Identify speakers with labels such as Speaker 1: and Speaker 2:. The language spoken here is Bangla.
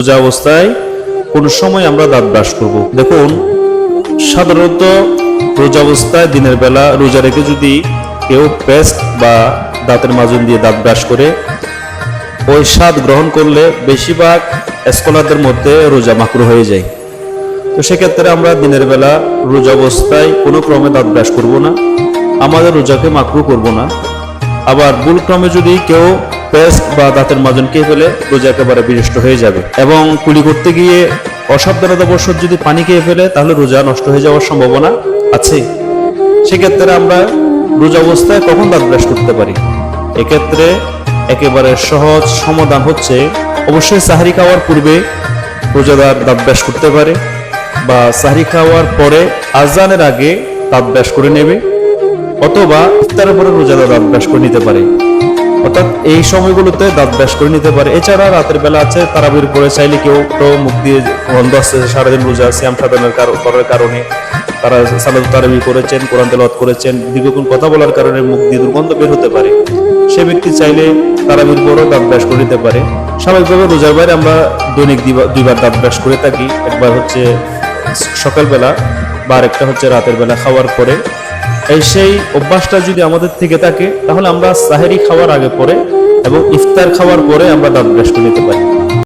Speaker 1: রোজা অবস্থায় কোন সময় আমরা দাঁত ব্রাশ করব। দেখুন, সাধারণত রোজা অবস্থায় দিনের বেলা রোজা রেখে যদি কেউ পেস্ট বা দাঁতের মাজন দিয়ে দাঁত ব্রাশ করে ওই স্বাদ গ্রহণ করলে বেশিরভাগ স্কলারদের মধ্যে রোজা মাকরুহ হয়ে যায়। তো সেক্ষেত্রে আমরা দিনের বেলা রোজা অবস্থায় কোনো ক্রমে দাঁত ব্রাশ করব না, আমাদের রোজাকে মাকরুহ করব না। আবার ভুল ক্রমে যদি কেউ পেস্ট বা দাঁতের মাজন খেয়ে ফেলে রোজা একেবারে বিনষ্ট হয়ে যাবে। এবং কুলি করতে গিয়ে অসাবধানতাবশত যদি পানি খেয়ে ফেলে তাহলে রোজা নষ্ট হয়ে যাওয়ার সম্ভাবনা আছে। সেক্ষেত্রে আমরা রোজা অবস্থায় কখন দাঁত ব্রাশ করতে পারি? এক্ষেত্রে একেবারে সহজ সমাধান হচ্ছে, অবশ্যই সাহরি খাওয়ার পূর্বে রোজাদার দাঁত ব্রাশ করতে পারে, বা সাহরি খাওয়ার পরে আজানের আগে দাঁত ব্রাশ করে নেবে, অথবা ইফতারের পরে রোজাদার দাঁত ব্রাশ করে নিতে পারে। অর্থাৎ এই সময়গুলোতে দাঁত ব্রাশ করে নিতে পারে। এছাড়া রাতের বেলা আছে তারাবির পরে চাইলে কেউ তো মুখ দিয়ে গন্ধ আসছে, সারাদিন রোজা সিয়াম সাধনের করার কারণে তারা সালাত তারাবি করেছেন, কোরআন তেলাওয়াত করেছেন, দীর্ঘক্ষণ কথা বলার কারণে মুখ দিয়ে দুর্গন্ধ বের হতে পারে। সে ব্যক্তি চাইলে তারাবির পরেও দাঁত ব্রাশ করে নিতে পারে। স্বাভাবিকভাবে রোজার বাইরে আমরা দৈনিক দুইবার দাঁত ব্রাশ করে থাকি, একবার হচ্ছে সকালবেলা বা আরেকটা হচ্ছে রাতের বেলা খাওয়ার পরে। সেই অভ্যাসটা যদি আমাদের থেকে থাকে তাহলে আমরা সাহেরি খাওয়ার আগে পরে এবং ইফতার খাওয়ার পরে আমরা দাঁত ব্রাশ করে নিতে পারি।